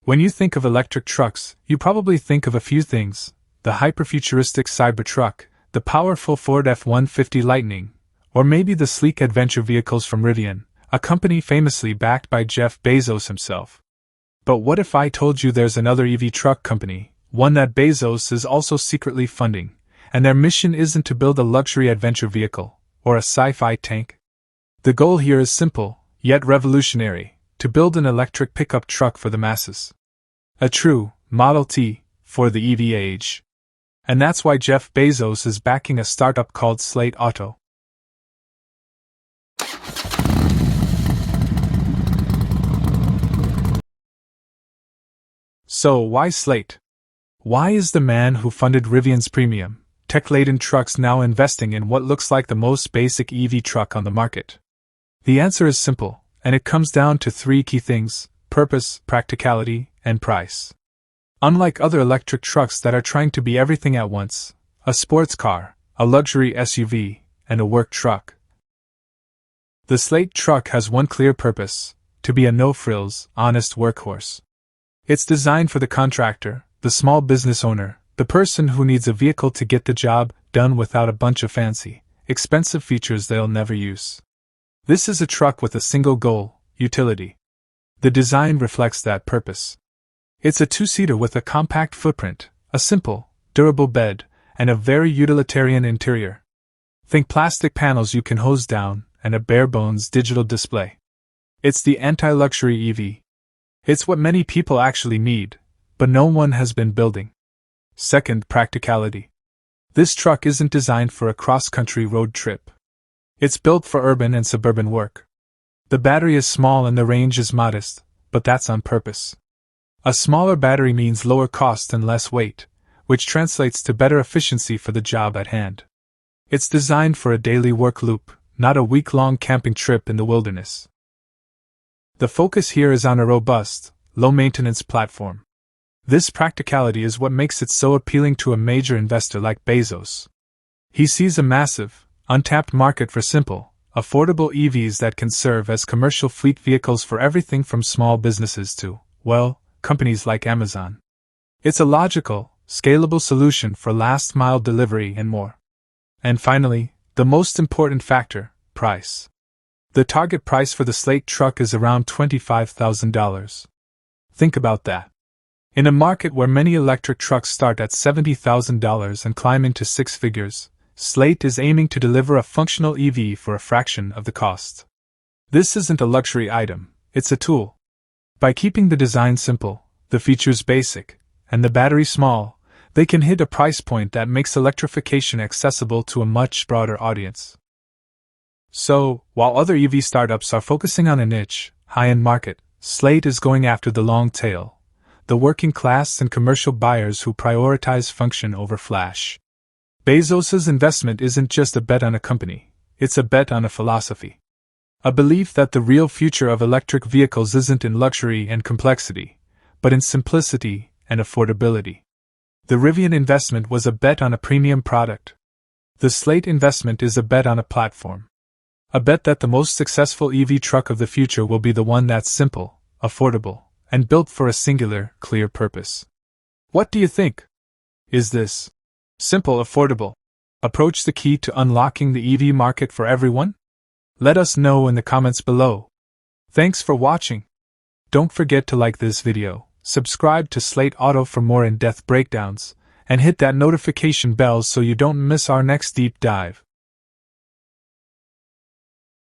When you think of electric trucks, you probably think of a few things: the hyperfuturistic Cybertruck, the powerful Ford F-150 Lightning, or maybe the sleek adventure vehicles from Rivian, a company famously backed by Jeff Bezos himself. But what if I told you there's another EV truck company, one that Bezos is also secretly funding, and their mission isn't to build a luxury adventure vehicle, or a sci-fi tank? The goal here is simple, yet revolutionary: to build an electric pickup truck for the masses. A true Model T for the EV age. And that's why Jeff Bezos is backing a startup called SLATE Auto. So, why SLATE? Why is the man who funded Rivian's premium, tech-laden trucks now investing in what looks like the most basic EV truck on the market? The answer is simple, and it comes down to three key things: purpose, practicality, and price. Unlike other electric trucks that are trying to be everything at once, a sports car, a luxury SUV, and a work truck, the SLATE truck has one clear purpose: to be a no-frills, honest workhorse. It's designed for the contractor, the small business owner, the person who needs a vehicle to get the job done without a bunch of fancy, expensive features they'll never use. This is a truck with a single goal: utility. The design reflects that purpose. It's a two-seater with a compact footprint, a simple, durable bed, and a very utilitarian interior. Think plastic panels you can hose down, and a bare-bones digital display. It's the anti-luxury EV. It's what many people actually need, but no one has been building. Second, practicality. This truck isn't designed for a cross-country road trip. It's built for urban and suburban work. The battery is small and the range is modest, but that's on purpose. A smaller battery means lower cost and less weight, which translates to better efficiency for the job at hand. It's designed for a daily work loop, not a week-long camping trip in the wilderness. The focus here is on a robust, low-maintenance platform. This practicality is what makes it so appealing to a major investor like Bezos. He sees a massive, untapped market for simple, affordable EVs that can serve as commercial fleet vehicles for everything from small businesses to, well, companies like Amazon. It's a logical, scalable solution for last-mile delivery and more. And finally, the most important factor: price. The target price for the SLATE truck is around $25,000. Think about that. In a market where many electric trucks start at $70,000 and climb into six figures, SLATE is aiming to deliver a functional EV for a fraction of the cost. This isn't a luxury item, it's a tool. By keeping the design simple, the features basic, and the battery small, they can hit a price point that makes electrification accessible to a much broader audience. So, while other EV startups are focusing on a niche, high-end market, SLATE is going after the long tail, the working class and commercial buyers who prioritize function over flash. Bezos' investment isn't just a bet on a company, it's a bet on a philosophy. A belief that the real future of electric vehicles isn't in luxury and complexity, but in simplicity and affordability. The Rivian investment was a bet on a premium product. The SLATE investment is a bet on a platform. A bet that the most successful EV truck of the future will be the one that's simple, affordable, and built for a singular, clear purpose. What do you think? Is this simple, affordable approach the key to unlocking the EV market for everyone? Let us know in the comments below. Thanks for watching. Don't forget to like this video, subscribe to SLATE Auto for more in-depth breakdowns, and hit that notification bell so you don't miss our next deep dive.